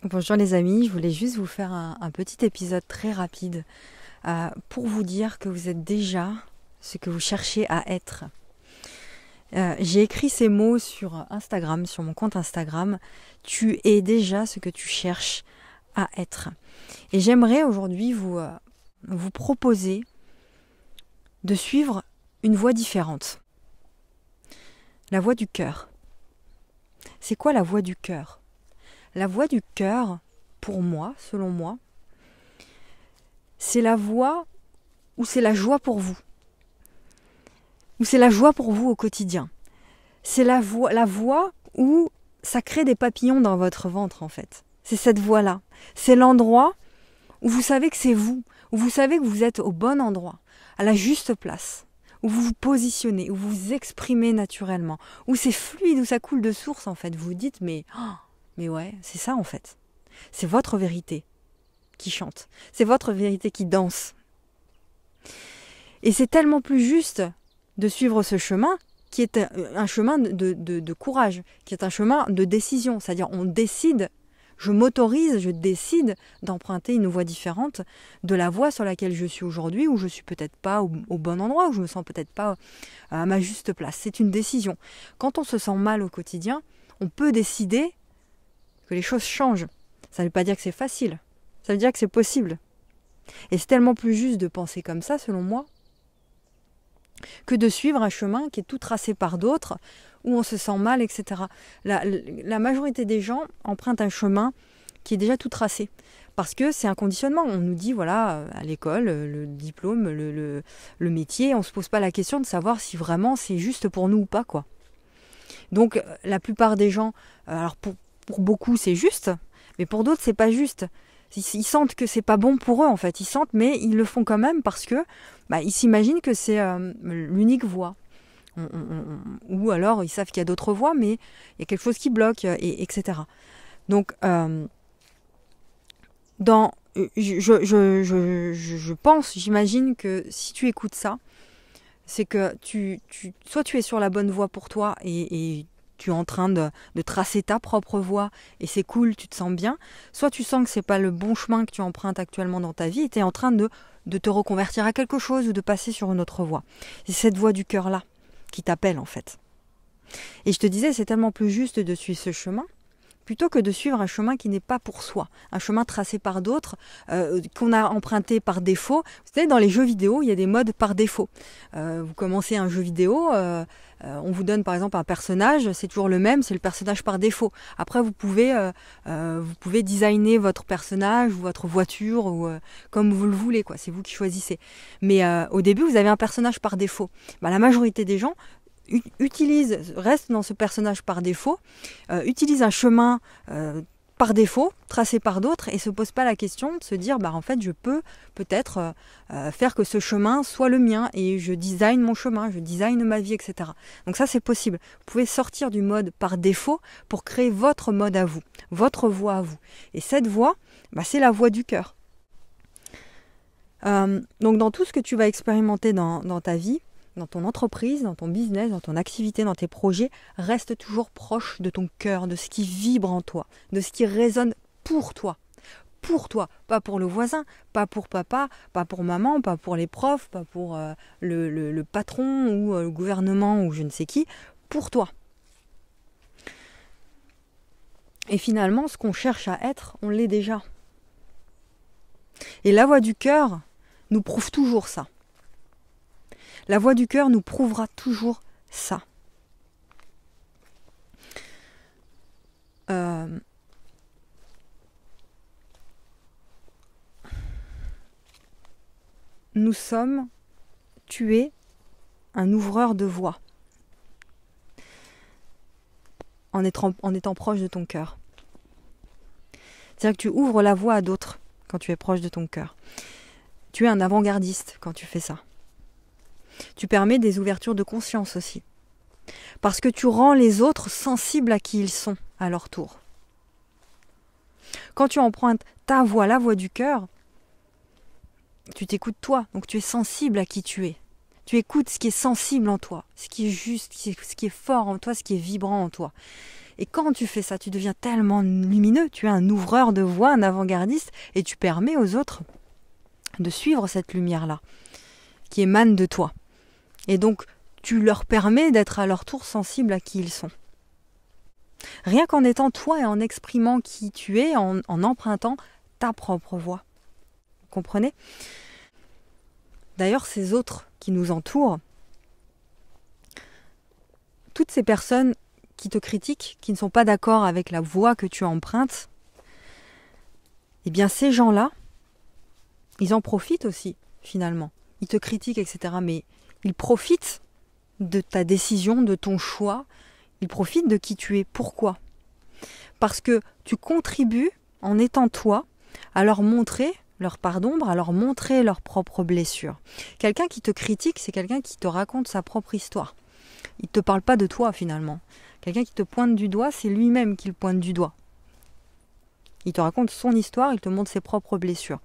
Bonjour les amis, je voulais juste vous faire un petit épisode très rapide pour vous dire que vous êtes déjà ce que vous cherchez à être. J'ai écrit ces mots sur Instagram, sur mon compte Instagram. Tu es déjà ce que tu cherches à être. Et j'aimerais aujourd'hui vous proposer de suivre une voie différente. La voie du cœur. C'est quoi la voie du cœur ? La voie du cœur, pour moi, selon moi, c'est la voie où c'est la joie pour vous. Où c'est la joie pour vous au quotidien. C'est la voie où ça crée des papillons dans votre ventre, en fait. C'est cette voie-là. C'est l'endroit où vous savez que c'est vous. Où vous savez que vous êtes au bon endroit, à la juste place. Où vous vous positionnez, où vous vous exprimez naturellement. Où c'est fluide, où ça coule de source, en fait. Vous vous dites, mais ouais, c'est ça, en fait. C'est votre vérité qui chante. C'est votre vérité qui danse. Et c'est tellement plus juste de suivre ce chemin qui est un chemin de courage, qui est un chemin de décision. C'est-à-dire on décide, je m'autorise, je décide d'emprunter une voie différente de la voie sur laquelle je suis aujourd'hui, où je suis peut-être pas au bon endroit, où je me sens peut-être pas à ma juste place. C'est une décision. Quand on se sent mal au quotidien, on peut décider que les choses changent. Ça ne veut pas dire que c'est facile. Ça veut dire que c'est possible. Et c'est tellement plus juste de penser comme ça, selon moi, que de suivre un chemin qui est tout tracé par d'autres, où on se sent mal, etc. La majorité des gens empruntent un chemin qui est déjà tout tracé. Parce que c'est un conditionnement. On nous dit, voilà, à l'école, le diplôme, le métier, on ne se pose pas la question de savoir si vraiment c'est juste pour nous ou pas, quoi. Donc, la plupart des gens, alors pour beaucoup, c'est juste, mais pour d'autres, c'est pas juste. Ils sentent que c'est pas bon pour eux, en fait. Ils sentent, mais ils le font quand même parce que ils s'imaginent que c'est l'unique voie. Ou alors, ils savent qu'il y a d'autres voies, mais il y a quelque chose qui bloque, etc. Donc, je pense, j'imagine que si tu écoutes ça, c'est que soit tu es sur la bonne voie pour toi et tu es en train de tracer ta propre voie et c'est cool, tu te sens bien, soit tu sens que c'est pas le bon chemin que tu empruntes actuellement dans ta vie et tu es en train de te reconvertir à quelque chose ou de passer sur une autre voie. C'est cette voie du cœur-là qui t'appelle en fait. Et je te disais, c'est tellement plus juste de suivre ce chemin plutôt que de suivre un chemin qui n'est pas pour soi, un chemin tracé par d'autres, qu'on a emprunté par défaut. Vous savez, dans les jeux vidéo, il y a des modes par défaut. Vous commencez un jeu vidéo, on vous donne par exemple un personnage, c'est toujours le même, c'est le personnage par défaut. Après, vous pouvez designer votre personnage ou votre voiture ou comme vous le voulez, quoi. C'est vous qui choisissez. Mais au début, vous avez un personnage par défaut. La majorité des gens reste dans ce personnage par défaut, utilise un chemin par défaut, tracé par d'autres, et se pose pas la question de se dire, en fait, je peux peut-être faire que ce chemin soit le mien, et je design mon chemin, je design ma vie, etc. Donc ça, c'est possible. Vous pouvez sortir du mode par défaut pour créer votre mode à vous, votre voie à vous. Et cette voie, c'est la voie du cœur. Donc dans tout ce que tu vas expérimenter dans ta vie, dans ton entreprise, dans ton business, dans ton activité, dans tes projets, reste toujours proche de ton cœur, de ce qui vibre en toi, de ce qui résonne pour toi. Pour toi, pas pour le voisin, pas pour papa, pas pour maman, pas pour les profs, pas pour le patron ou le gouvernement ou je ne sais qui, pour toi. Et finalement, ce qu'on cherche à être, on l'est déjà. Et la voix du cœur nous prouve toujours ça. La voix du cœur nous prouvera toujours ça. Tu es un ouvreur de voix en étant proche de ton cœur. C'est-à-dire que tu ouvres la voie à d'autres quand tu es proche de ton cœur. Tu es un avant-gardiste quand tu fais ça. Tu permets des ouvertures de conscience aussi. Parce que tu rends les autres sensibles à qui ils sont à leur tour. Quand tu empruntes ta voix, la voix du cœur, tu t'écoutes toi, donc tu es sensible à qui tu es. Tu écoutes ce qui est sensible en toi, ce qui est juste, ce qui est fort en toi, ce qui est vibrant en toi. Et quand tu fais ça, tu deviens tellement lumineux, tu es un ouvreur de voie, un avant-gardiste, et tu permets aux autres de suivre cette lumière-là, qui émane de toi. Et donc, tu leur permets d'être à leur tour sensibles à qui ils sont. Rien qu'en étant toi et en exprimant qui tu es, en empruntant ta propre voix. Vous comprenez ? D'ailleurs, ces autres qui nous entourent, toutes ces personnes qui te critiquent, qui ne sont pas d'accord avec la voie que tu empruntes, eh bien ces gens-là, ils en profitent aussi, finalement. Ils te critiquent, etc. Mais ils profitent de ta décision, de ton choix. Ils profitent de qui tu es. Pourquoi ? Parce que tu contribues, en étant toi, à leur montrer leur part d'ombre, à leur montrer leurs propres blessures. Quelqu'un qui te critique, c'est quelqu'un qui te raconte sa propre histoire. Il ne te parle pas de toi, finalement. Quelqu'un qui te pointe du doigt, c'est lui-même qui le pointe du doigt. Il te raconte son histoire, il te montre ses propres blessures.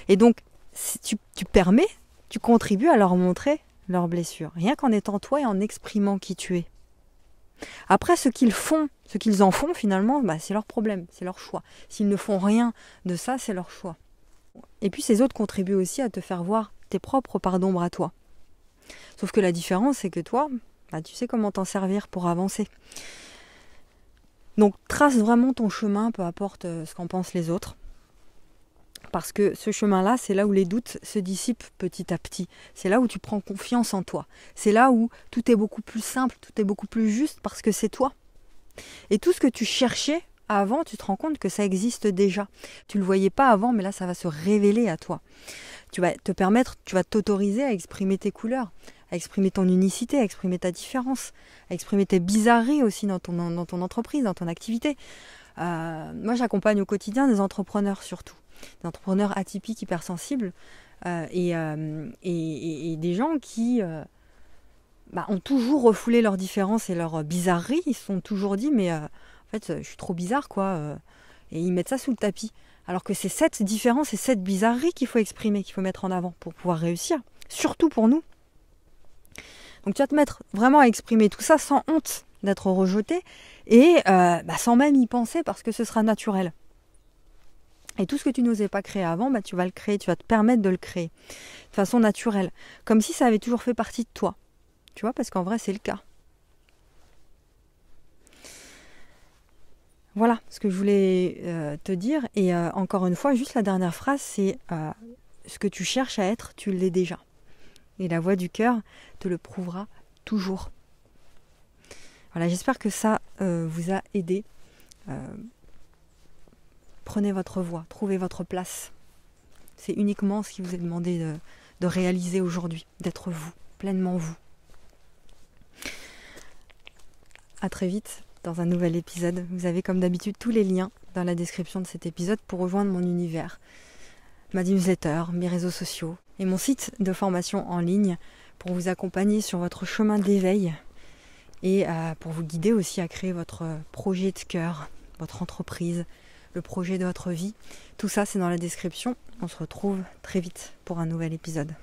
Et donc, si tu permets, tu contribues à leur montrer leurs blessures. Rien qu'en étant toi et en exprimant qui tu es. Après, ce qu'ils en font finalement, c'est leur problème, c'est leur choix. S'ils ne font rien de ça, c'est leur choix. Et puis ces autres contribuent aussi à te faire voir tes propres parts d'ombre à toi. Sauf que la différence, c'est que toi, tu sais comment t'en servir pour avancer. Donc trace vraiment ton chemin, peu importe ce qu'en pensent les autres. Parce que ce chemin-là, c'est là où les doutes se dissipent petit à petit. C'est là où tu prends confiance en toi. C'est là où tout est beaucoup plus simple, tout est beaucoup plus juste parce que c'est toi. Et tout ce que tu cherchais avant, tu te rends compte que ça existe déjà. Tu ne le voyais pas avant, mais là, ça va se révéler à toi. Tu vas t'autoriser à exprimer tes couleurs, à exprimer ton unicité, à exprimer ta différence, à exprimer tes bizarreries aussi dans ton entreprise, dans ton activité. Moi, j'accompagne au quotidien des entrepreneurs surtout. Des entrepreneurs atypiques, hypersensibles et des gens qui ont toujours refoulé leurs différences et leurs bizarreries. Ils se sont toujours dit, mais en fait, je suis trop bizarre, quoi. Et ils mettent ça sous le tapis. Alors que c'est cette différence et cette bizarrerie qu'il faut exprimer, qu'il faut mettre en avant pour pouvoir réussir. Surtout pour nous. Donc tu vas te mettre vraiment à exprimer tout ça sans honte d'être rejeté et sans même y penser parce que ce sera naturel. Et tout ce que tu n'osais pas créer avant, tu vas le créer, tu vas te permettre de le créer de façon naturelle. Comme si ça avait toujours fait partie de toi. Tu vois, parce qu'en vrai, c'est le cas. Voilà ce que je voulais te dire. Et encore une fois, juste la dernière phrase, c'est ce que tu cherches à être, tu l'es déjà. Et la voix du cœur te le prouvera toujours. Voilà, j'espère que ça vous a aidé. Prenez votre voie, trouvez votre place. C'est uniquement ce qui vous est demandé de réaliser aujourd'hui, d'être vous, pleinement vous. À très vite dans un nouvel épisode. Vous avez comme d'habitude tous les liens dans la description de cet épisode pour rejoindre mon univers, ma newsletter, mes réseaux sociaux et mon site de formation en ligne pour vous accompagner sur votre chemin d'éveil et pour vous guider aussi à créer votre projet de cœur, votre entreprise, le projet de votre vie. Tout ça, c'est dans la description. On se retrouve très vite pour un nouvel épisode.